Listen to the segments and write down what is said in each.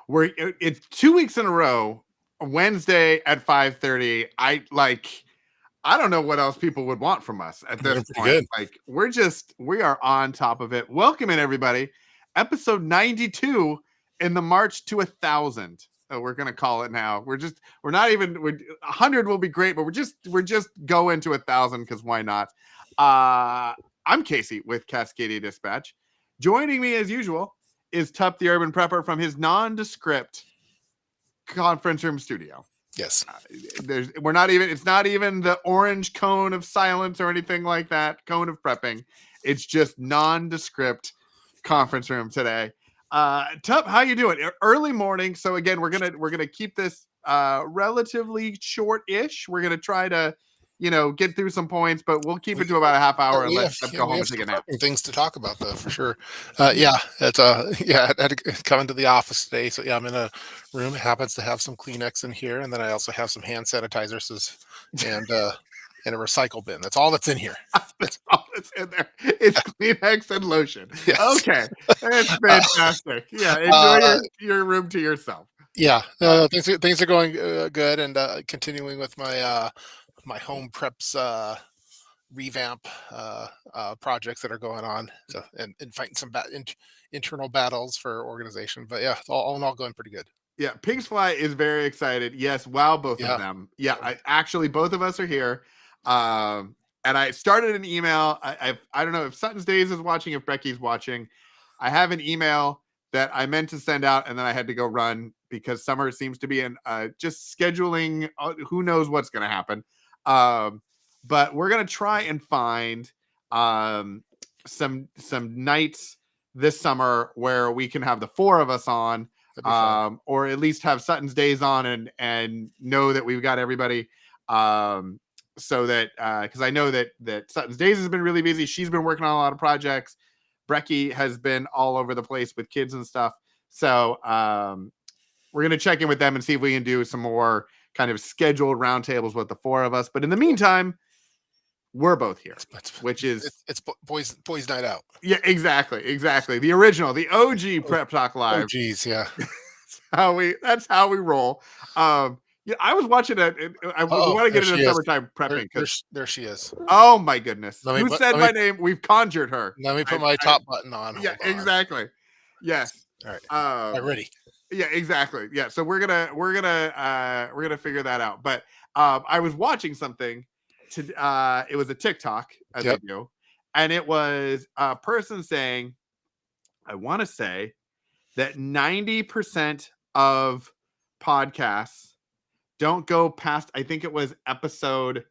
It's 2 weeks in a row. Wednesday at 5:30. I don't know what else people would want from us at We're this doing pretty point. good. Like we are on top of it. Welcome in everybody. Episode 92 in the March to 1,000. We're gonna call it now. We're not even 100 will be great, but we're just going to 1,000 because why not? I'm Casey with Cascadia Dispatch. Joining me as usual is Tup the Urban Prepper from his nondescript conference room studio. Yes. It's not even the orange cone of silence or anything like that, cone of prepping. It's just nondescript conference room today. Tup, how you doing? Early morning. So again, we're gonna keep this relatively short-ish. We're gonna try to get through some points, but we'll keep it to about a half hour and let Tup go home and take a nap. Things to talk about though, for sure. It's I had to come into the office today, so I'm in a room. It happens to have some Kleenex in here, and then I also have some hand sanitizers and a recycle bin. That's all that's in here. That's all that's in there. It's Kleenex and lotion. Yes. Okay, that's fantastic. Enjoy your room to yourself. Things are going good, and continuing with my my home preps revamp projects that are going on, so and fighting some internal battles for organization. But all in all, going pretty good. Yeah, Pigs Fly is very excited. Yes, wow, both of them. Yeah, actually both of us are here. And I started an email. I don't know if Sutton's Days is watching, if Becky's watching. I have an email that I meant to send out, and then I had to go run because summer seems to be in just scheduling. Who knows what's going to happen? But we're gonna try and find some nights this summer where we can have the four of us on, or at least have Sutton's Days on and know that we've got everybody. So that because I know that Sutton's Days has been really busy. She's been working on a lot of projects. Brecky has been all over the place with kids and stuff. So we're gonna check in with them and see if we can do some more kind of scheduled roundtables with the four of us. But in the meantime, we're both here, which is it's boys night out. Yeah, exactly. The original, the OG Prep Talk Live. Oh, geez, yeah. That's how we roll. I was watching it. I want to get into summertime prepping because there she is. Oh my goodness! Who said my name? We've conjured her. Let me put my top button on. Yeah, exactly. Yes. All right. I'm ready. Yeah, exactly. Yeah, so we're gonna figure that out. But I was watching something. It was a TikTok video, and it was a person saying, I want to say that 90% of podcasts don't go past, I think it was episode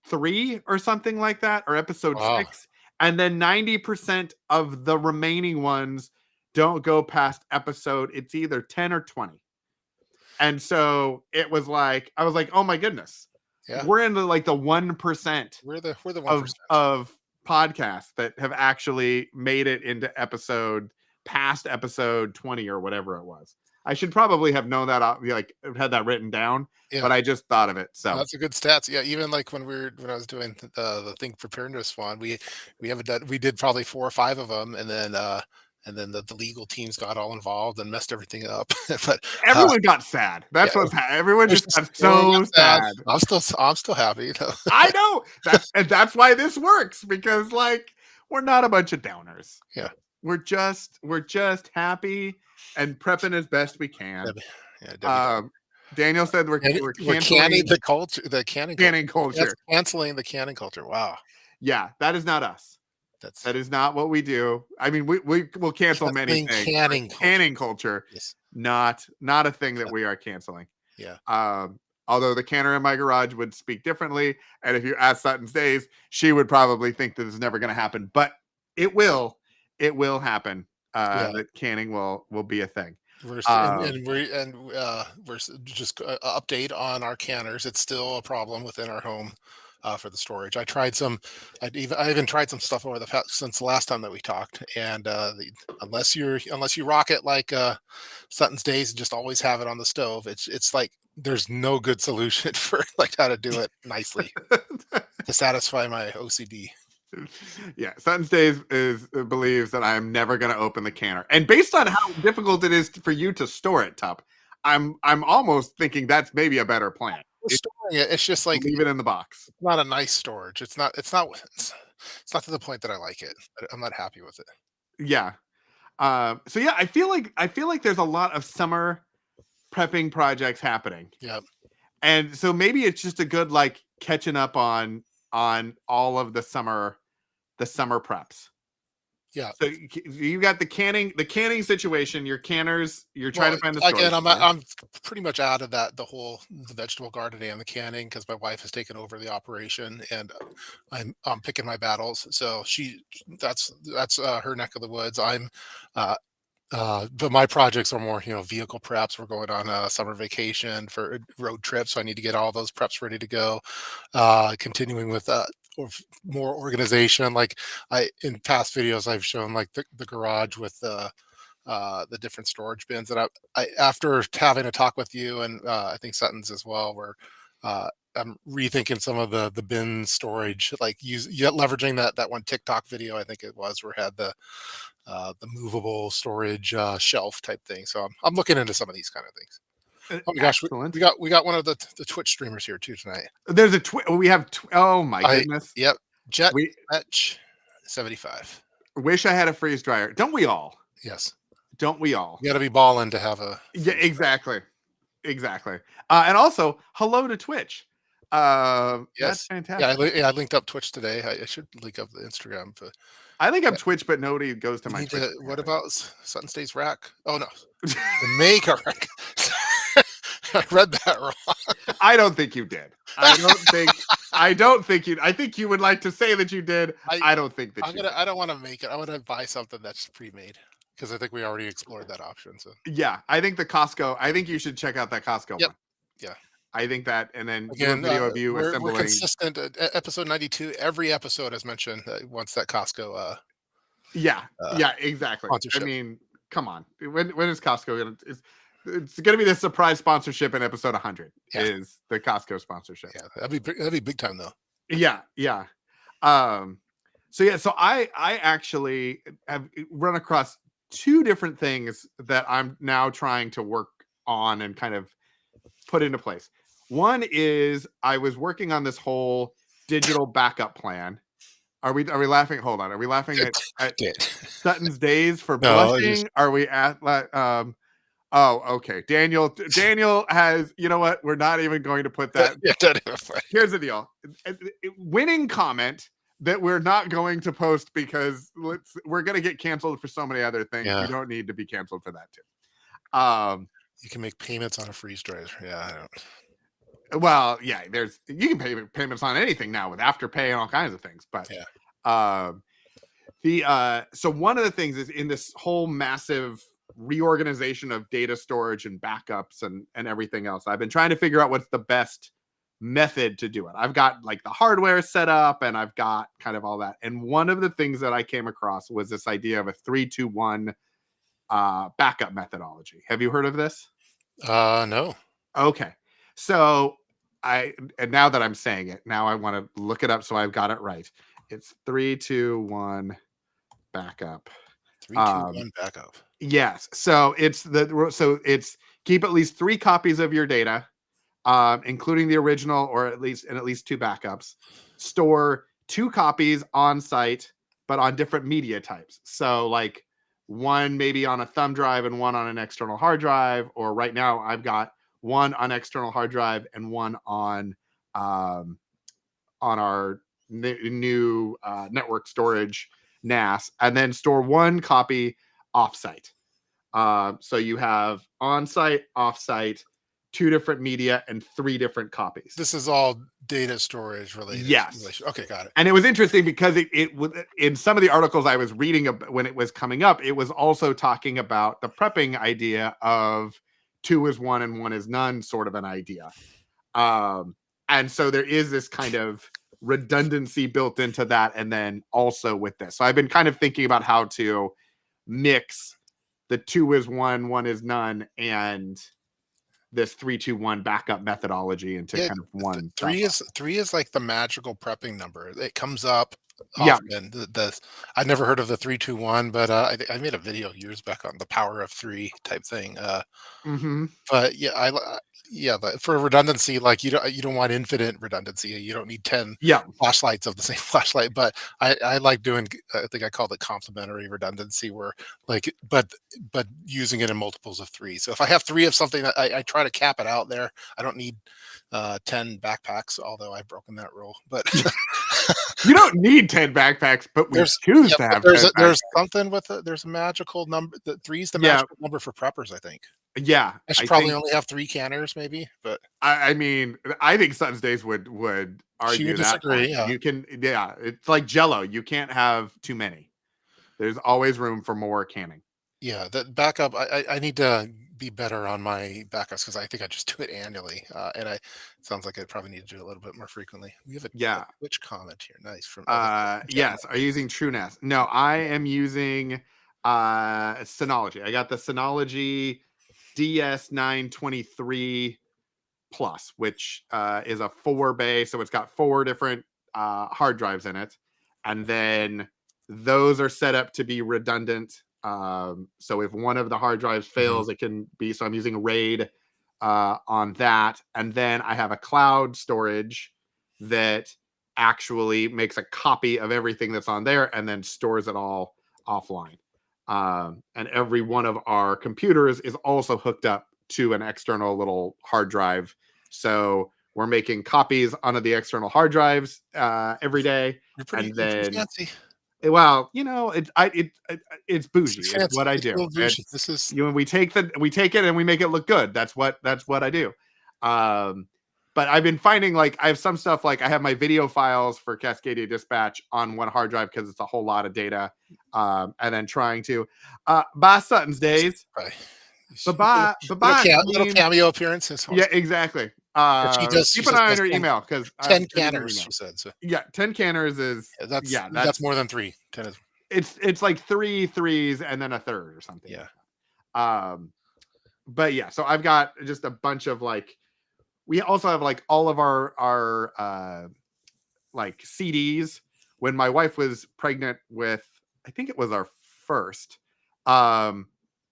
3 or something like that, or episode 6, and then 90% of the remaining ones don't go past episode, it's either 10 or 20. And so it was like, I was like, oh my goodness. Yeah. We're in the 1%. We're the 1% of podcasts that have actually made it into past episode 20 or whatever it was. I should probably have known that, had that written down, but I just thought of it. So that's a good stats. Yeah, even like when I was doing the Think Preparedness one, we did probably 4 or 5 of them, and then the legal teams got all involved and messed everything up. But everyone got sad. That's what's happening. Everyone just got so sad. I'm still happy. I know that's why this works, because we're not a bunch of downers. Yeah, we're just happy and prepping as best we can. Daniel said we're canning the culture. The canning culture. That's canceling the canning culture. Wow. Yeah, that is not us. That is not what we do. I mean, we will cancel many things. Canning culture, yes. Not a thing that we are canceling. Yeah. Although the canner in my garage would speak differently, and if you ask Sutton's Days, she would probably think that it's never going to happen. But it will. It will happen. That canning will be a thing. We're just update on our canners. It's still a problem within our home. For the storage, I even tried some stuff over since the last time that we talked, and unless you rock it like Sutton's Days and just always have it on the stove, it's like there's no good solution for how to do it nicely to satisfy my OCD. Yeah, Sutton Stays believes that I am never going to open the canner, and based on how difficult it is for you to store it, Tup, I'm almost thinking that's maybe a better plan. Storing it, it's just like Leave it in the box. it's not a nice storage. It's not to the point that I like it. I'm not happy with it. Yeah. So yeah, I feel like there's a lot of summer prepping projects happening, Yeah. and so maybe it's just a good like catching up on all of the summer preps. Yeah. So you got the canning situation. Your canners. You're trying Well, to find the again, storage space. I'm pretty much out of that the vegetable gardening and the canning because my wife has taken over the operation and I'm picking my battles. So that's her neck of the woods. Uh, but my projects are more, vehicle preps. We're going on a summer vacation for road trips, so I need to get all those preps ready to go. Continuing with more organization, like I in past videos I've shown like the garage with the different storage bins. And I after having a talk with you and I think Sutton's as well, where I'm rethinking some of the bin storage, like leveraging that one TikTok video I think it was, where it had the movable storage shelf type thing. So I'm looking into some of these kind of things. Oh my gosh, Excellent. we got one of the Twitch streamers here too tonight. There's we have. Oh my I goodness. Yep, Jet We Etch 75. wish I had a freeze dryer. Don't we all? Yes, Don't we all? you got to be balling to have a Yeah, freeze dryer. exactly. And also, hello to Twitch. That's Yes, fantastic. I linked up Twitch today. I should link up the Instagram, but I think I'm Twitch, but nobody goes to you my need Twitch. to. What about Sutton State's rack? Oh no, the maker rack. I read that wrong. I don't think you did. I don't think you. I think you would like to say that you did. I don't think that you. I don't want to make it. I want to buy something that's pre-made because I think we already explored that option. So Yeah, I think the Costco. I think you should check out that Costco yep, one. yeah. I think that, and then do a Again, video of you we're assembling. consistent. Episode 92. Every episode has mentioned wants that Costco Yeah, uh, yeah, exactly. I sponsorship. mean, come on. When is Costco gonna? It's gonna be the surprise sponsorship in episode 100. Yeah, Is the Costco sponsorship? yeah. That'd be big time though. Yeah, yeah. Um. So yeah, so I actually have run across two different things that I'm now trying to work on and kind of put into place. One is I was working on this whole digital backup plan. Are we laughing? Hold on. Are we laughing at Did. Sutton's days for No, it just blushing? Are we at oh, okay. Daniel has, you know what? We're not even going to put that. yeah, that is funny. Here's the deal. Winning comment that we're not going to post because we're going to get canceled for so many other things. Yeah. You don't need to be canceled for that too. You can make payments on a freeze dryer. Yeah, I don't. Well, yeah, you can pay payments on anything now with Afterpay and all kinds of things, but Yeah. so one of the things is in this whole massive reorganization of data storage and backups and everything else. I've been trying to figure out what's the best method to do it. I've got like the hardware set up and I've got kind of all that. And one of the things that I came across was this idea of a 3-2-1 backup methodology. Have you heard of this? No. Okay. So and now that I'm saying it, now I want to look it up so I've got it right. It's 3-2-1 backup. 3-2-1 backup. Yes. So it's keep at least 3 copies of your data, including the original or at least 2 backups. Store 2 copies on site, but on different media types. So like one maybe on a thumb drive and one on an external hard drive, or right now I've got one on external hard drive and one on our new network storage NAS, and then store 1 copy offsite. So you have on-site, off-site, 2 different media, and 3 different copies. This is all data storage related. Yes. Okay, got it. And it was interesting because it was in some of the articles I was reading when it was coming up, it was also talking about the prepping idea of 2 is 1 and 1 is none sort of an idea. And so there is this kind of redundancy built into that. And then also with this, so I've been kind of thinking about how to mix the 2 is 1, 1 is none, and this 3-2-1 backup methodology into kind of one. 3 is like the magical prepping number. It comes up Yeah. often. I'd never heard of the 3-2-1, but I made a video years back on the power of three type thing. Mm-hmm. But yeah, yeah, but for redundancy, like you don't want infinite redundancy. You don't need 10 Yeah. flashlights of the same flashlight. But I like doing. I think I called it complementary redundancy, where like but using it in multiples of three. So if I have three of something, I try to cap it out there. I don't need 10 backpacks, although I've broken that rule. But You don't need 10 backpacks, but we choose yeah, to but have 10 backpacks. there's something with it. There's a magical number. The three's the Yeah. magical number for preppers, I think. Yeah. I should I probably think, only have 3 canners maybe, but I mean, I think Sutton's Days would she would argue that disagree, point. yeah. You can, yeah, it's like Jello. You can't have too many. There's always room for more canning. Yeah, that backup, I need to be better on my backups because I think I just do it annually, and I sounds like I probably need to do it a little bit more frequently. We have a Yeah. Twitch comment here, nice, from Gemma. Yes. Are you using TrueNAS? No, I am using Synology. I got the Synology DS923 Plus, which is a 4-bay, so it's got 4 different hard drives in it, and then those are set up to be redundant. So if one of the hard drives Mhm. fails, it can be. So I'm using RAID on that, and then I have a cloud storage that actually makes a copy of everything that's on there and then stores it all offline. And every one of our computers is also hooked up to an external little hard drive. So we're making copies onto the external hard drives every day, and You're pretty then, fancy. well, it's This bougie. is It's fancy. what I It's a do. little bougie. It's, This is we take it and we make it look good. That's what I do. Um, but I've been finding, like, I have some stuff, like I have my video files for Cascadia Dispatch on one hard drive because it's a whole lot of data. And then trying to buy Sutton's Days. right. Bye bye. Little Means, cameo appearances. yeah, exactly. Yeah, she Keep an says eye on has your 10 email because I'm 10 getting your canners, email. she said, so Yeah, 10 canners is, yeah, yeah, that's more than 3. 10 is it's like 3 threes and then a third or something yeah. like that. But yeah, so I've got just a bunch of, like, we also have, like, all of our like CDs. When my wife was pregnant with, I think it was our first,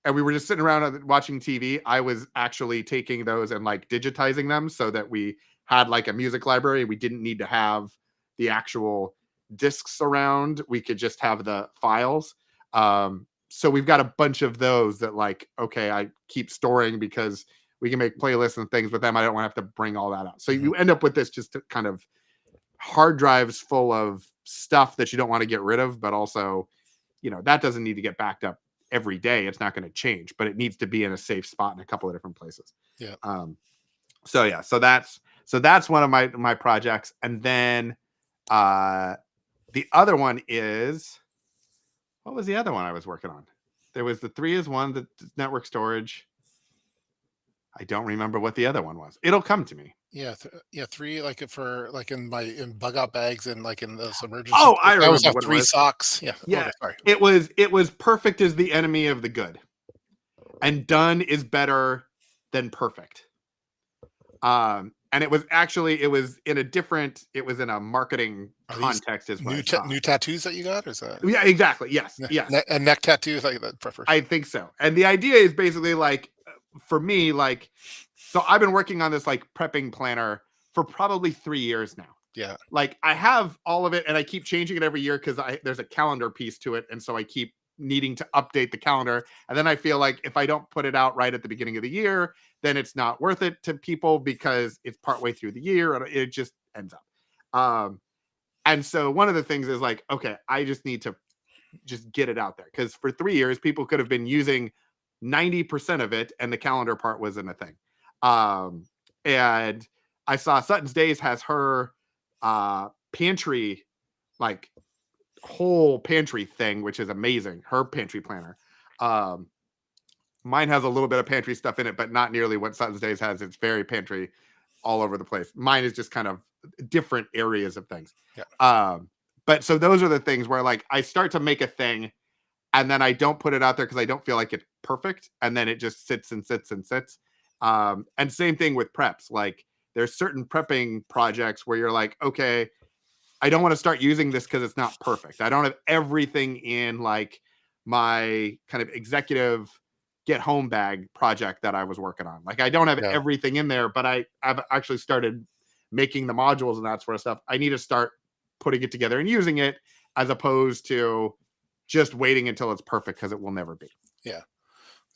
and we were just sitting around watching TV, I was actually taking those and, like, digitizing them so that we had, like, a music library. We didn't need to have the actual discs around. We could just have the files. So we've got a bunch of those that, like, okay, I keep storing because we can make playlists and things with them. I don't want to have to bring all that out. So Mhm. you end up with this just kind of hard drives full of stuff that you don't want to get rid of, but also, that doesn't need to get backed up every day. It's not going to change, but it needs to be in a safe spot in a couple of different places. Yeah. So yeah, so that's one of my projects. And then the other one is, what was the other one I was working on? There was the 3 is one, the network storage. I don't remember what the other one was. It'll come to me. Yeah, 3, like, for like in bug out bags and like in those emergency Oh, I kits. I always remember have what it 3 was. socks. Yeah. Oh, Yeah, sorry. it was perfect is the enemy of the good, and done is better than perfect. And it was in a marketing Are these context is what I saw. new tattoos that you got? Or is that Yeah, exactly. Yes, yes. a neck tattoo like that preppers? I think so. And the idea is basically, like, for me, like, so I've been working on this, like, prepping planner for probably 3 years now. Yeah. Like, I have all of it and I keep changing it every year because there's a calendar piece to it. And so I keep needing to update the calendar. And then I feel like if I don't put it out right at the beginning of the year, then it's not worth it to people because it's partway through the year and it just ends up. And so one of the things is, like, okay, I just need to just get it out there, because for 3 years people could have been using 90% of it and the calendar part wasn't a thing. And I saw Sutton's Days has her pantry, like, whole pantry thing, which is amazing. Her pantry planner. Mine has a little bit of pantry stuff in it, but not nearly what Sutton's Days has. It's very pantry all over the place. Mine is just kind of different areas of things. Yeah. But so those are the things where, like, I start to make a thing and then I don't put it out there because I don't feel like it's perfect. And then it just sits and sits and sits. And same thing with preps. Like, there's certain prepping projects where you're like, okay, I don't want to start using this because it's not perfect. I don't have everything in like my kind of executive get home bag project that I was working on. Like I don't have Yeah. everything in there, but I've actually started making the modules and that sort of stuff. I need to start putting it together and using it as opposed to just waiting until it's perfect because it will never be. Yeah.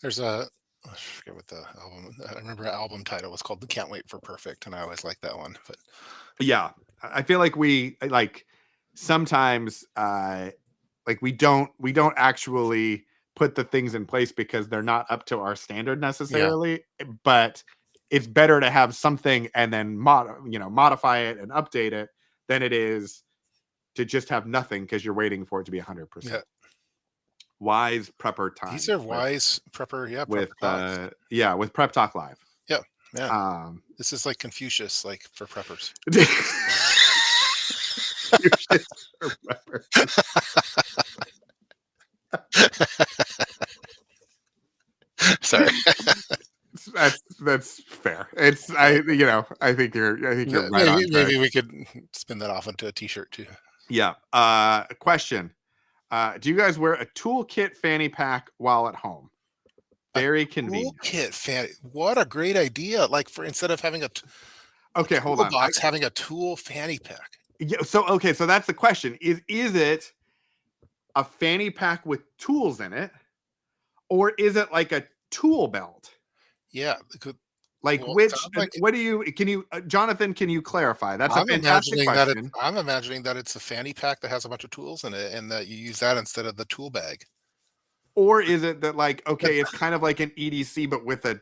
There's a I forget what the album. I remember the album title was called "Can't Wait for Perfect," and I always like that one. But Yeah, I feel like we like sometimes like we don't actually put the things in place because they're not up to our standard yeah, necessarily, but it's better to have something and then modify it and update it than it is to just have nothing because you're waiting for it to be 100%. yeah. Wise prepper These time are wise prepper. Yeah, with prepper talks. with Prep Talk Live. Yeah, man. Um This is like Confucius, like for preppers. you should remember. Sorry. That's fair. I think you're right on track. Maybe we could spin that off into a T-shirt too. Yeah. Question. Do you guys wear a toolkit fanny pack while at home? Very convenient. Toolkit fan. What a great idea! Like for instead of having a Okay, hold on. toolbox, having a tool fanny pack. Yeah, so that's the question. Is it a fanny pack with tools in it, or is it like a tool belt? Yeah. Like Well, it which? sounds like What do you? Can you, Jonathan? Can you clarify? That's a fantastic question. I'm imagining that it's a fanny pack that has a bunch of tools in it, and that you use that instead of the tool bag. Or is it that like okay, it's kind of like an EDC but with a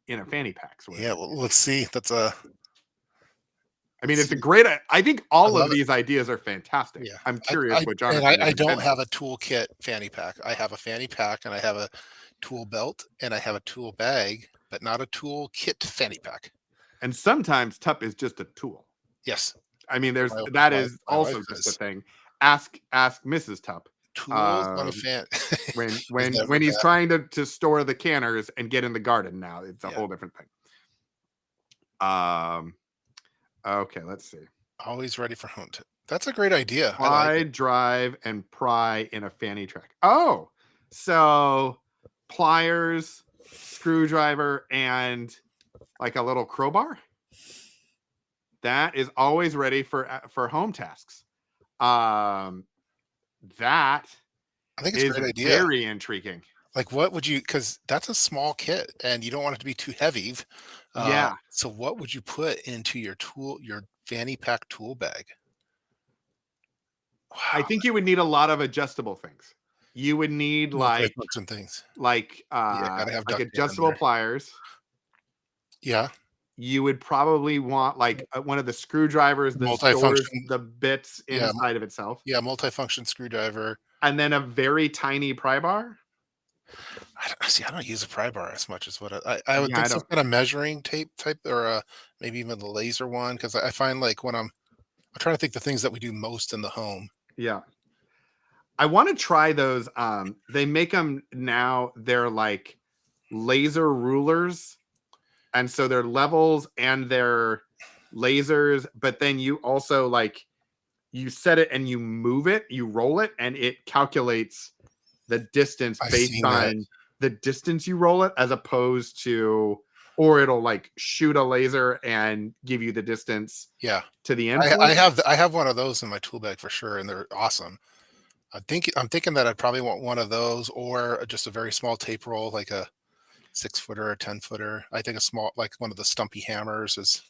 in a fanny pack sort of Yeah, thing. well, let's see. That's a. I mean, it's a great. I think all love of it. these ideas are fantastic. Yeah, I'm curious what Jonathan. I don't intended. have a toolkit fanny pack. I have a fanny pack, and I have a tool belt, and I have a tool bag, but not a tool kit fanny pack. And sometimes TUP is just a tool. Yes, I mean, there's my, that my, is my wife also just a says thing. Ask Mrs. TUP. tools on a fan. When he's trying to store the canners and get in the garden now, it's a whole different thing. Okay, let's see. Always ready for home. That's a great idea. I like Pry, it. drive, and pry in a fanny track. Oh, so pliers, screwdriver, and like a little crowbar. That is always ready for home tasks. That I think it's a is great idea. very intriguing. Like, what would you? Because that's a small kit, and you don't want it to be too heavy. Yeah. So, what would you put into your fanny pack tool bag? Wow. I think you would need a lot of adjustable things. You would need like Multi-function things. gotta have like adjustable pliers. Yeah. You would probably want like one of the screwdrivers that stores the bits inside of itself. Yeah, multifunction screwdriver. And then a very tiny pry bar. I don't use a pry bar as much as what I would think some kind of measuring tape type, or maybe even the laser one, because I find like when I'm trying to think the things that we do most in the home. Yeah. I want to try those. They make them now. They're like laser rulers. And so they're levels and they're lasers, but then you also like you set it and you move it, you roll it, and it calculates the distance based on the distance you roll it, as opposed to, or it'll like shoot a laser and give you the distance to the end. I have one of those in my tool bag for sure, and they're awesome. I'm thinking that I'd probably want one of those, or just a very small tape roll, like a 6-footer or 10-footer. I think a small, like one of the stumpy hammers is.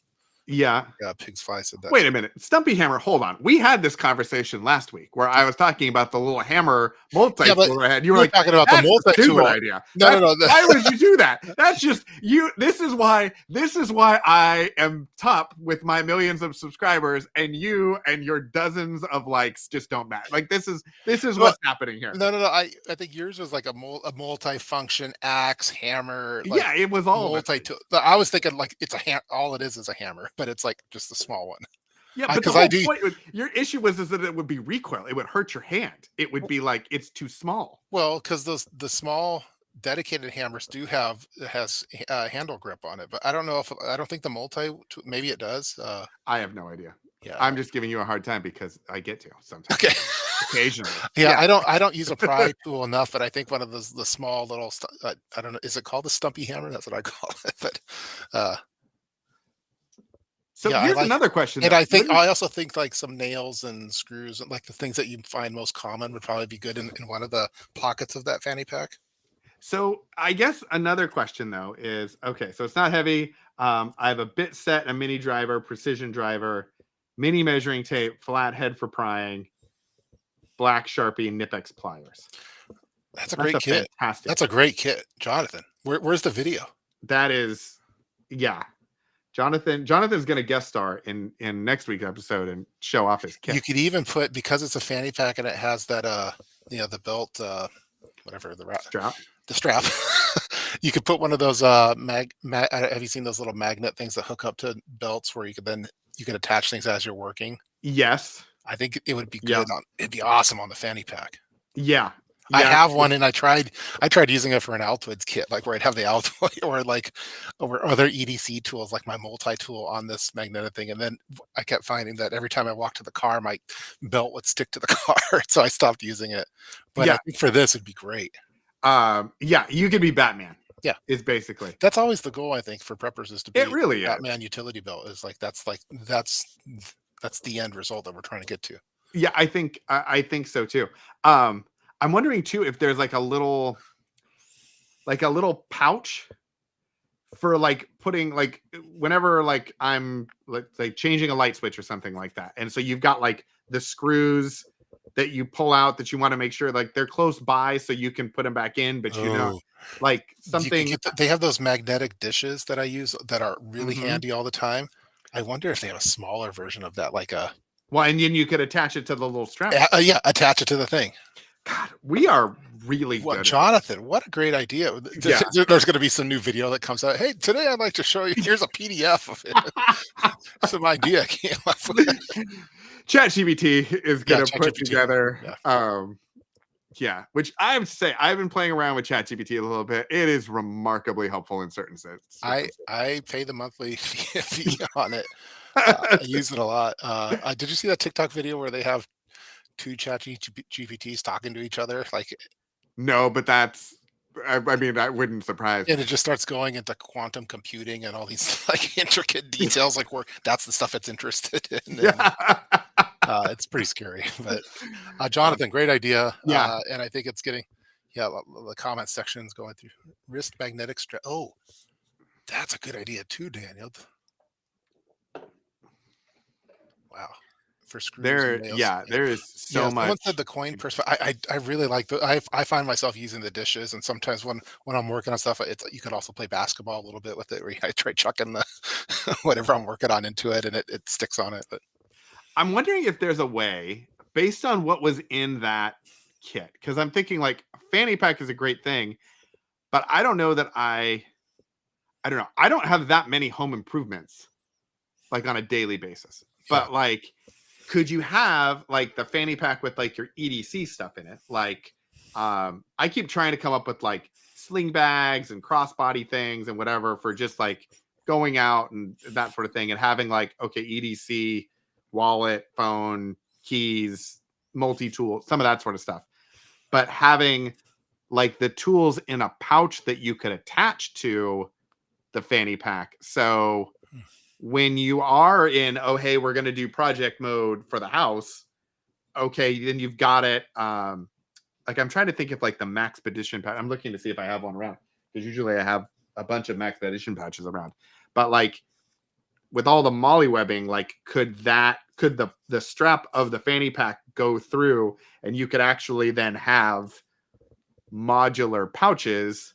Yeah. Pig's Fly said that. Wait a minute. Stumpy hammer. Hold on. We had this conversation last week where I was talking about the little hammer multi-tool I had. You were like, talking about the multi-tool idea. No. Why would you do that? That's just you. This is why I am top with my millions of subscribers, and you and your dozens of likes just don't match. Like this is what's happening here. No. I think yours was like a multi-function axe hammer. Like yeah, it was all multi-tool. I was thinking like it's a all it is a hammer, but it's like just a small one. Yeah, but the whole point, your issue was that it would be recoil. It would hurt your hand. It would be like it's too small. Well, because the small dedicated hammers has handle grip on it, but I don't know if I don't think the multi maybe it does. I have no idea. Yeah. I'm just giving you a hard time because I get to sometimes, Okay. occasionally. Yeah, Yeah. I don't use a pry tool enough, but I think one of those the small little I don't know, is it called a stumpy hammer? That's what I call it. But uh So yeah, I here's like another question and though. What do you, I also think like some nails and screws, like the things that you find most common would probably be good in one of the pockets of that fanny pack. so I guess another question though is okay. So it's not heavy. I have a bit set, a mini driver, precision driver, mini measuring tape, flat head for prying, black Sharpie, Nipex pliers. That's a That's great a kit. fantastic That's a kit. great kit, Jonathan. Where's the video? That is, yeah. Jonathan's going to guest star in next week's episode and show off his You kit. could even put, because it's a fanny pack and it has that the belt, whatever Strap. the strap. You could put one of those have you seen those little magnet things that hook up to belts where you can attach things as you're working? Yes. I think it would be Yeah. good on it'd be awesome on the fanny pack. Yeah. I Yeah. have one and I tried using it for an Altoids kit, like where I'd have the Altoid or other EDC tools like my multi-tool on this magnetic thing. And then I kept finding that every time I walked to the car, my belt would stick to the car. So I stopped using it. But I Yeah. think for this it'd be great. Yeah. You could be Batman. Yeah. Is basically. That's always the goal, I think, for preppers is to be It really is. Batman utility belt is that's the end result that we're trying to get to. Yeah, I think so too. I'm wondering too if there's like a little pouch for like putting like whenever like I'm like changing a light switch or something like that. And so you've got like the screws that you pull out that you want to make sure like they're close by so you can put them back in, but you know, like something. They have those magnetic dishes that I use that are really Mhm. handy all the time. I wonder if they have a smaller version of that, like a Well, and then you could attach it to the little strap. yeah, attach it to the thing. God, we are really What, good. Jonathan? What a great idea! Yeah. There's going to be some new video that comes out. Hey, today I'd like to show you. Here's a PDF of it. Some idea I came up with. ChatGPT is going to put ChatGPT. together. Yeah. Yeah, which I have to say, I've been playing around with ChatGPT a little bit. It is remarkably helpful in certain senses. I pay the monthly fee on it. I use it a lot. Did you see that TikTok video where they have two ChatGPTs talking to each other? Like, no, but that's. I mean, that wouldn't surprise me. and it just starts going into quantum computing and all these like intricate details. Like, where that's the stuff it's interested in. Yeah. It's pretty scary. But Jonathan, great idea. Yeah. And I think it's getting. Yeah, the comment section's going through wrist magnetic strap. Oh, that's a good idea too, Daniel. Wow. For screws and nails. There is so much. Someone said the coin purse. I really like I find myself using the dishes, and sometimes when I'm working on stuff, you could also play basketball a little bit with it. Where I try chucking the whatever I'm working on into it, and it sticks on it. But I'm wondering if there's a way, based on what was in that kit, because I'm thinking like fanny pack is a great thing, but I don't know that I don't know. I don't have that many home improvements like on a daily basis, but like. Could you have like the fanny pack with like your EDC stuff in it? Like, I keep trying to come up with like sling bags and crossbody things and whatever for just like going out and that sort of thing and having like, okay, EDC, wallet, phone, keys, multi-tool, some of that sort of stuff. But having like the tools in a pouch that you could attach to the fanny pack. So when you are in, oh, hey, we're going to do project mode for the house. Okay. Then you've got it. Like I'm trying to think of like the Maxpedition patch. I'm looking to see if I have one around because usually I have a bunch of Maxpedition patches around, but like with all the molly webbing, like could the strap of the fanny pack go through and you could actually then have modular pouches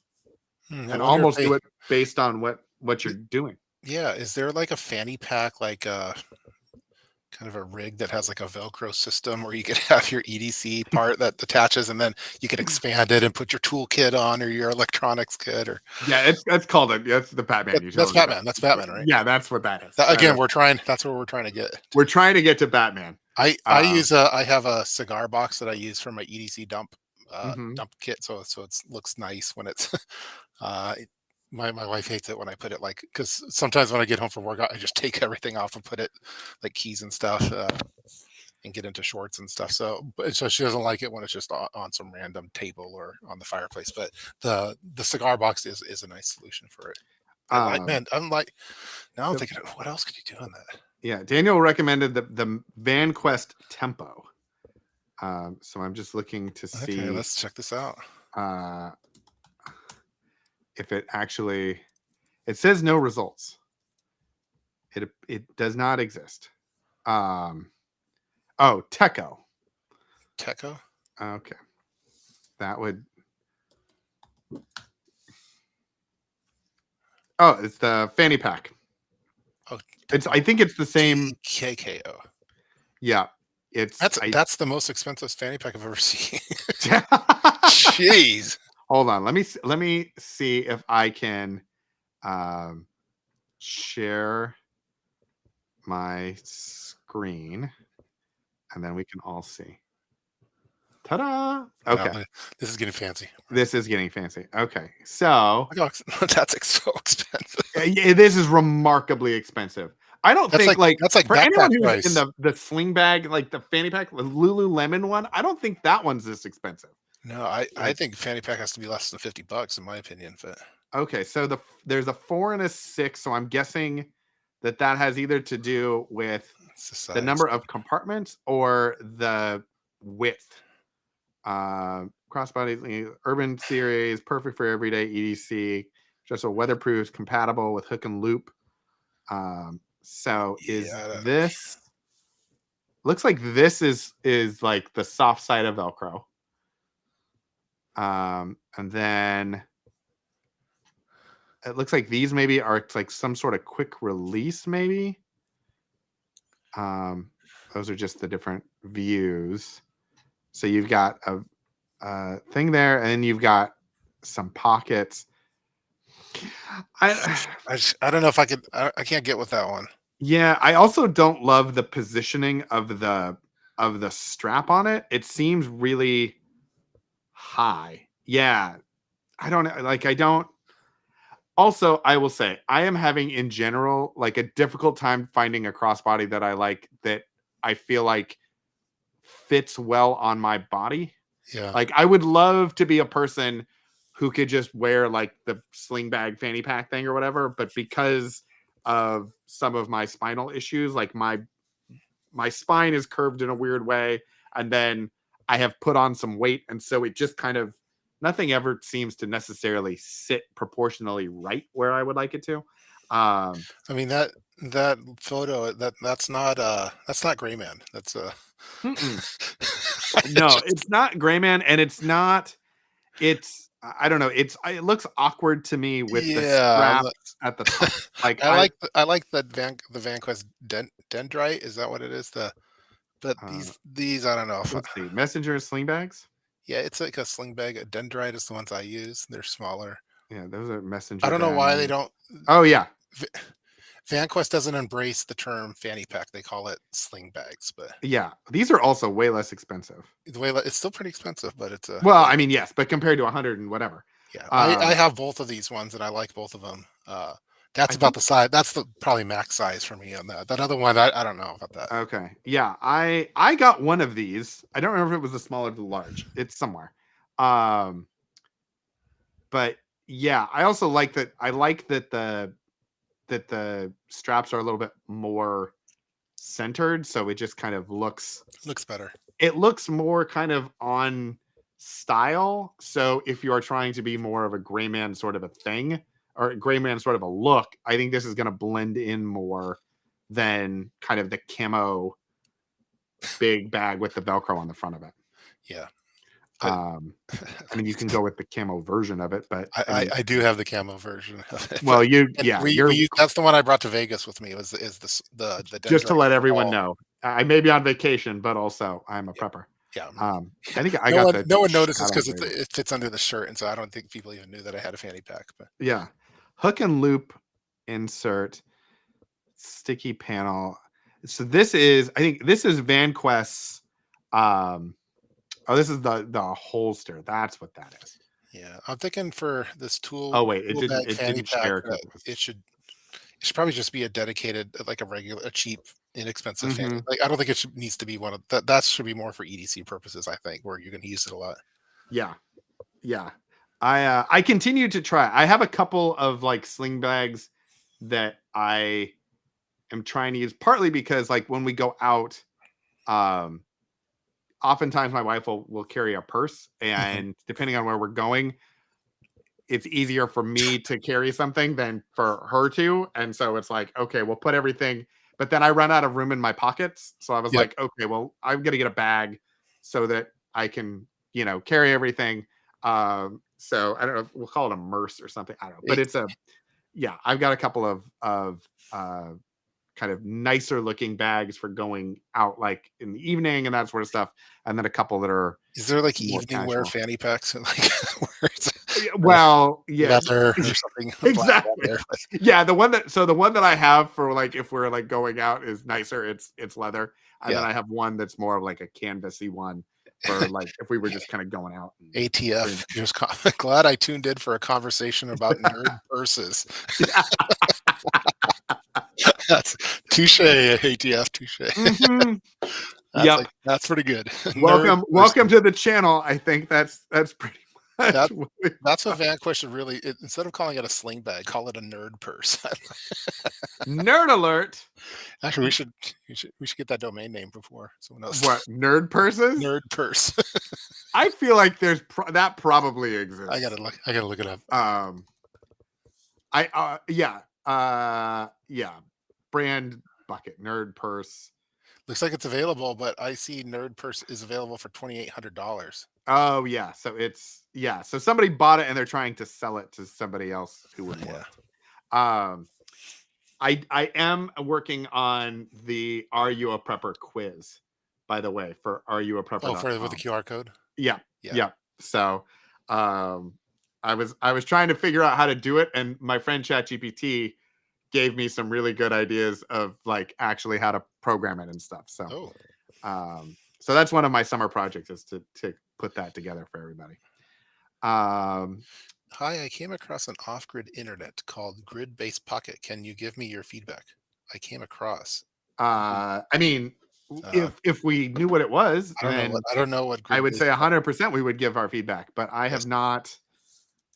and almost do it based on what you're doing. Yeah, is there like a fanny pack, like kind of a rig that has like a Velcro system where you could have your EDC part that attaches, and then you could expand it and put your toolkit on or your electronics kit? Or that's called it. That's the Batman. That's Batman. That's Batman, right? Yeah, that's what that is. Again, that's where we're trying to get. We're trying to get to Batman. I have a cigar box that I use for my EDC dump kit, so it looks nice when it's My wife hates it when I put it because sometimes when I get home from work, I just take everything off and put it like keys and stuff, and get into shorts and stuff. So she doesn't like it when it's just on some random table or on the fireplace. But the cigar box is a nice solution for it. Man, now I'm thinking, what else could you do on that? Yeah, Daniel recommended the Van Quest Tempo. So I'm just looking to see. Okay, let's check this out. If it actually, it says no results. It does not exist. Oh, Teco. Teco. Okay, that would. Oh, it's the fanny pack. Oh, I think it's the same. KKO. Yeah, that's the most expensive fanny pack I've ever seen. Jeez. Hold on. Let me see if I can share my screen, and then we can all see. Ta-da! Okay. Wow, this is getting fancy. This is getting fancy. Okay, so that's so expensive. This is remarkably expensive. I don't think that's like for anyone who's price. in the sling bag, like the fanny pack, the Lululemon one. I don't think that one's this expensive. No, I think fanny pack has to be less than $50 in my opinion. But okay, so there's a 4 and a 6, so I'm guessing that has either to do with the number of compartments or the width. Crossbody urban series, perfect for everyday EDC, just a weatherproof, compatible with hook and loop. So this looks like this is like the soft side of Velcro. And then it looks like these maybe are like some sort of quick release, maybe. Those are just the different views. So you've got a thing there, and then you've got some pockets. I don't know if I could. I can't get with that one. Yeah, I also don't love the positioning of the strap on it. It seems really high. Yeah, I don't. Also, I will say I am having in general like a difficult time finding a crossbody that I like that I feel like fits well on my body. Yeah. Like I would love to be a person who could just wear like the sling bag fanny pack thing or whatever, but because of some of my spinal issues, like my spine is curved in a weird way, and then I have put on some weight, and so it just kind of nothing ever seems to necessarily sit proportionally right where I would like it to. I mean that photo that's not Gray Man. That's no, it's not Gray Man, and it's not. It's I don't know. It looks awkward to me with the straps at the top. Like I like the VanQuest Dendrite. Is that what it is? But these I don't know. Let's see. Messenger sling bags. Yeah, it's like a sling bag. A Dendrite is the ones I use. They're smaller. Yeah, those are messenger. I don't know why they don't. Oh yeah. VanQuest doesn't embrace the term fanny pack. They call it sling bags, but yeah, these are also way less expensive. It's still pretty expensive, but it's I mean, yes, but compared to 100 and whatever. Yeah, I have both of these ones, and I like both of them. That's about the size. That's probably max size for me on that. That other one, I don't know about that. Okay, yeah, I got one of these. I don't remember if it was the small or the large. It's somewhere. But yeah, I also like that. I like that the straps are a little bit more centered, so it just kind of looks better. It looks more kind of on style. So if you are trying to be more of a Gray Man sort of a thing, or a Gray Man sort of a look, I think this is going to blend in more than kind of the camo big bag with the Velcro on the front of it. Yeah. I mean, you can go with the camo version of it, but I do have the camo version of it. Well, that's the one I brought to Vegas with me. Is the just to let everyone know, I may be on vacation, but also I'm a prepper. Yeah. I think no one notices because it fits under the shirt, and so I don't think people even knew that I had a fanny pack. But yeah, hook and loop insert, sticky panel. So this is, I think this is VanQuest's. Oh, this is the holster. That's what that is. Yeah, I'm thinking for this Oh wait, tool bag it fanny didn't pack, share because it was. it should probably just be a dedicated, like a cheap, inexpensive fanny. Hmm. Like I don't think needs to be one of that. That should be more for EDC purposes. I think where you're going to use it a lot. Yeah, yeah. I continue to try. I have a couple of like sling bags that I am trying to use, partly because like when we go out, um, oftentimes my wife will carry a purse, Mhm. and depending on where we're going, it's easier for me to carry something than for her to. And so it's like, okay, we'll put everything, but then I run out of room in my pockets. So I was Yep. like, okay, well, I'm gonna get a bag so that I can, carry everything. So I don't know if we'll call it a merce or something. I don't know, but It, it's a yeah, I've got a couple of kind of nicer looking bags for going out like in the evening and that sort of stuff. And then a couple that are is there like more evening wear casual. fanny packs and like where it's Yeah, or well, yeah, leather or something, black exactly. leather? Yeah, the one that I have for like if we're like going out is nicer. It's leather, and then Yeah. I have one that's more of like a canvasy one for like if we were just kind of going out. ATF. Just glad I tuned in for a conversation about nerd purses. Yeah. That's touche, ATF, touche. Hmm. Yep. That's pretty good. Nerd Welcome, welcome purses. to the channel. I think that's pretty much That what we that's what Vanquish should really, instead of calling it a sling bag, call it a nerd purse. nerd alert. Actually, we should get that domain name before someone else. What nerd purses? Nerd purse. I feel like that probably exists. I gotta look it up. Um, yeah, brand bucket nerd purse. Looks like it's available, but I see nerd purse is available for $2,800. Oh yeah, so somebody bought it and they're trying to sell it to somebody else who would want Yeah. it. I am working on the Are You a Prepper quiz, by the way, for Oh, for with the areyouaprepper.com. QR code. Yeah, Yeah. yeah. So, um, I was trying to figure out how to do it, and my friend ChatGPT gave me some really good ideas of like actually how to program it and stuff. Oh. So that's one of my summer projects is to put that together for everybody. Um, Hi, I came across an off-grid internet called Grid-Based Pocket. Can you give me your feedback? I came across. I mean, Uh, if we knew what it was, then I don't know what I would grid-based. say 100% we would give our feedback. But I Yes. have not.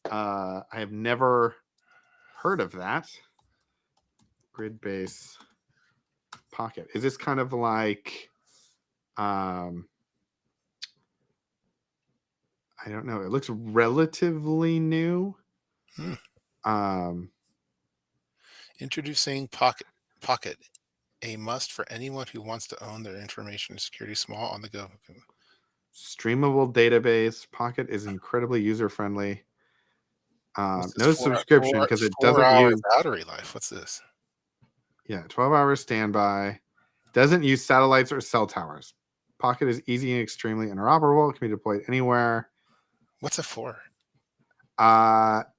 I have never heard of that. Grid base pocket. Is this kind of like? I don't know. It looks relatively new. Hmm. Um, Introducing Pocket, a must for anyone who wants to own their information security small on the go. Streamable database. Pocket is incredibly user friendly. What's this No subscription because it doesn't 4 hour use. battery life? What's this? Yeah, 12-hour standby. Doesn't use satellites or cell towers. Pocket is easy and extremely interoperable. It can be deployed anywhere. What's it for?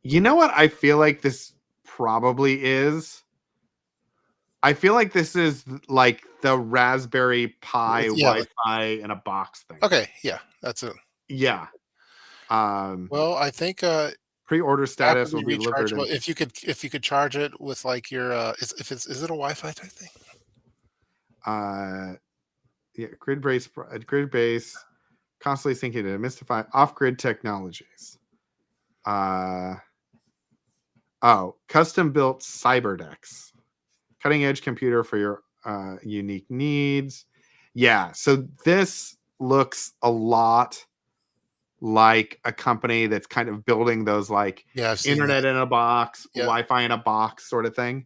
You know what? I feel like this probably is. I feel like this is like the Raspberry Pi Yeah. Wi-Fi in a box thing. Okay. Yeah. That's it. Yeah. Well, I think Pre-order status will rapidly be delivered in rechargeable. If you could charge it with like your is it a Wi-Fi type thing? yeah, grid base, constantly syncing to demystify off-grid technologies. Custom built CyberDecks, cutting edge computer for your unique needs. Yeah, so this looks a lot like a company that's kind of building those like Yeah, I've seen internet that. in a box, Yeah. Wi-Fi in a box sort of thing,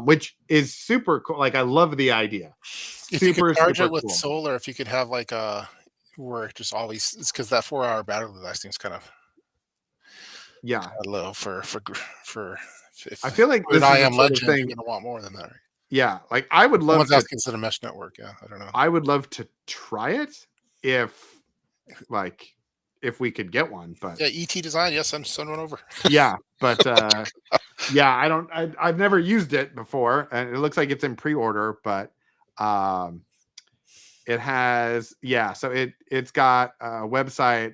which is super cool. Like I love the idea. If you could Super, charge super it with cool. solar, if you could have like where it just always, it's because that 4 hour battery life seems kind of Yeah. low for if I feel like an this is I the am sort of legend, you're thing. gonna want more than that, right? Yeah, like I would love Someone's to. asking, is it a mesh network? Yeah, I don't know. I would love to try it if, like, if we could get one. But Yeah, ET design. Yes, I'm sending one over. yeah, but yeah, I've never used it before, and it looks like it's in pre-order. But It has, yeah. So it's got a website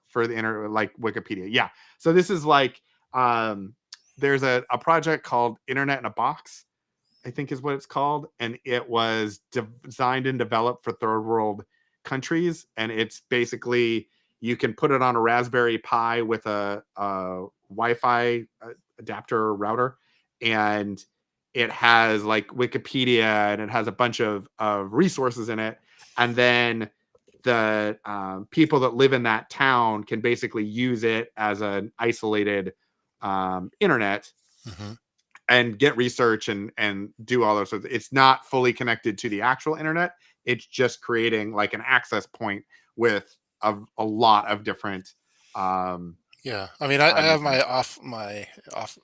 for the internet, like Wikipedia. Yeah. So this is like there's a project called Internet in a Box, I think is what it's called, and it was designed and developed for third world countries. And it's basically you can put it on a Raspberry Pi with a Wi-Fi adapter router, and it has like Wikipedia and it has a bunch of resources in it, and then the people that live in that town can basically use it as an isolated internet Mm-hmm. and get research and do all those. It's not fully connected to the actual internet. It's just creating like an access point with a lot of different Yeah, I mean, I have users. my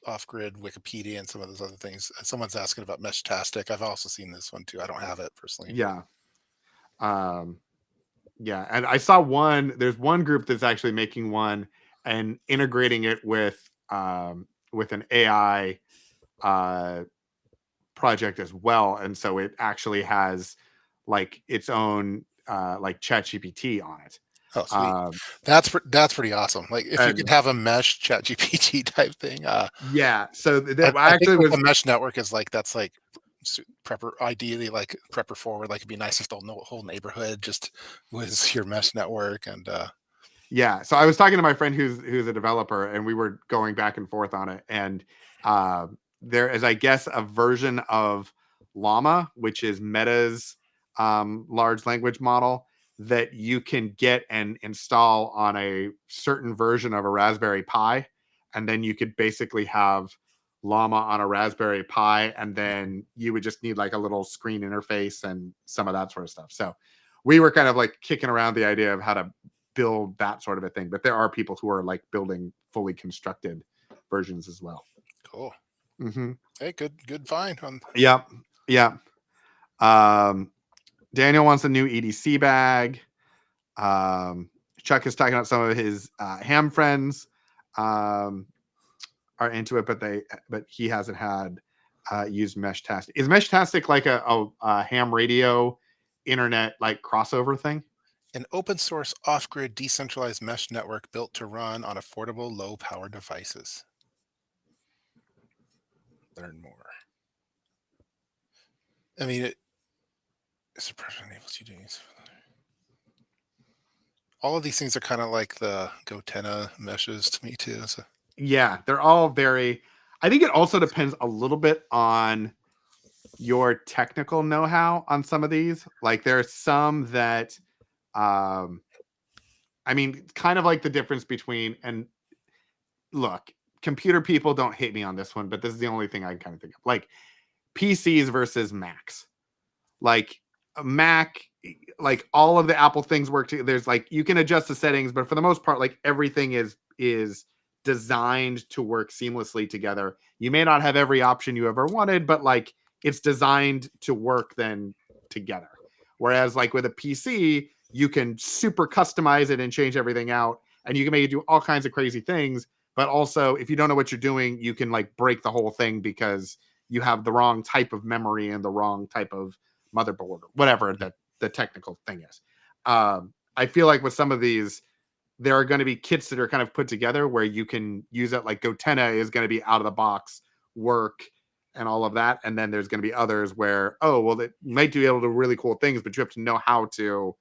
off grid Wikipedia and some of those other things. Someone's asking about Meshtastic. I've also seen this one too. I don't have it personally. Yeah. Um, yeah. And I saw there's one group that's actually making one and integrating it with an AI project as well. And so it actually has like its own like chat GPT on it. Oh, sweet. Um, That's pretty awesome. Like if you could and have a mesh chat GPT type thing. yeah, so that I think actually what the was, mesh network is like, that's like prepper, ideally like prepper forward. Like it'd be nice if the whole neighborhood just was your mesh network. And yeah. So I was talking to my friend who's a developer, and we were going back and forth on it. And there is, I guess, a version of Llama, which is Meta's large language model, that you can get and install on a certain version of a Raspberry Pi, and then you could basically have Llama on a Raspberry Pi, and then you would just need like a little screen interface and some of that sort of stuff. So we were kind of like kicking around the idea of how to build that sort of a thing, but there are people who are like building fully constructed versions as well. cool. Mm-hmm. Hey, good find on. Yep. Yep. um Daniel wants a new EDC bag. um Chuck is talking about some of his ham friends um are into it, but he hasn't had used Meshtastic. Is Meshtastic like a ham radio internet like crossover thing? An open source off grid decentralized mesh network built to run on affordable low power devices. Learn more. I mean, suppression enables you to use. All of these things are kind of like the Gotenna meshes to me too. So Yeah, they're all very, I think it also depends a little bit on your technical know-how on some of these. Like there are some that um I mean, kind of like the difference between, and look, computer people don't hate me on this one, but this is the only thing I can kind of think of. Like PCs versus Macs. Like a Mac, like all of the Apple things work together. There's like you can adjust the settings, but for the most part, like everything is designed to work seamlessly together. You may not have every option you ever wanted, but like it's designed to work then together. Whereas like with a PC, you can super customize it and change everything out, and you can make it do all kinds of crazy things. But also, if you don't know what you're doing, you can like break the whole thing because you have the wrong type of memory and the wrong type of motherboard or whatever the technical thing is. I feel like with some of these, there are going to be kits that are kind of put together where you can use it. Like Gotenna is going to be out of the box work and all of that. And then there's going to be others where, oh, well, it might be able to do really cool things, but you have to know how to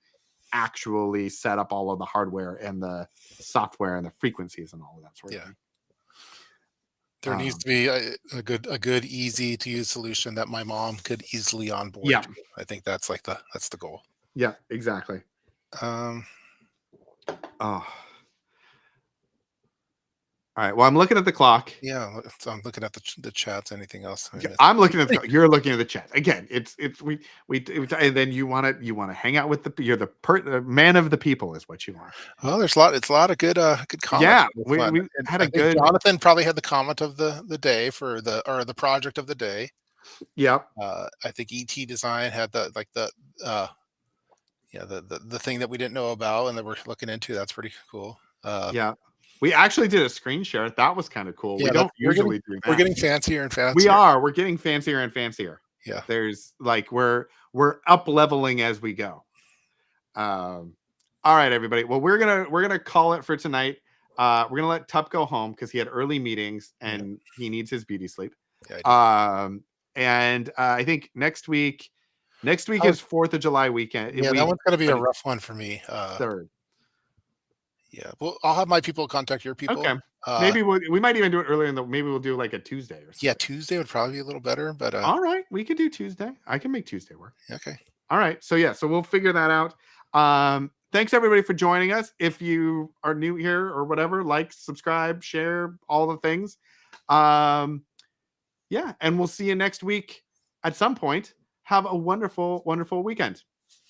actually set up all of the hardware and the software and the frequencies and all of that sort of yeah, thing. there needs to be a good, easy to use solution that my mom could easily onboard Yeah. to. I think that's the goal. Yeah, exactly. Um, Oh. All right. Well, I'm looking at the clock. yeah, so I'm looking at the chats. Anything else? I Yeah, missed? I'm looking at you're looking at the chat again. It's and then you want to hang out with the the man of the people is what you want. Well, there's a lot. It's a lot of good comments. Yeah, On this we one. we And had I a think good. Jonathan probably had the comment of the day for the project of the day. Yep. I think ET Design had the yeah, the thing that we didn't know about and that we're looking into. That's pretty cool. Yeah. We actually did a screen share. That was kind of cool. We Yeah, don't usually do we're that. getting fancier and We fancier. are. We're getting fancier and fancier. Yeah. There's like we're up leveling as we go. All right, everybody. Well, we're gonna call it for tonight. We're gonna let Tup go home because he had early meetings and he needs his beauty sleep. And I think next week is 4th of July weekend. Yeah, that one's gonna be a rough one for me. 3rd. Yeah, well, I'll have my people contact your people. Okay. Maybe we might even do it earlier maybe we'll do like a Tuesday or something. Yeah, Tuesday would probably be a little better, but all right, we could do Tuesday. I can make Tuesday work. Okay. All right. So so we'll figure that out. Thanks everybody for joining us. If you are new here or whatever, like, subscribe, share, all the things. Yeah, and we'll see you next week at some point. Have a wonderful, wonderful weekend.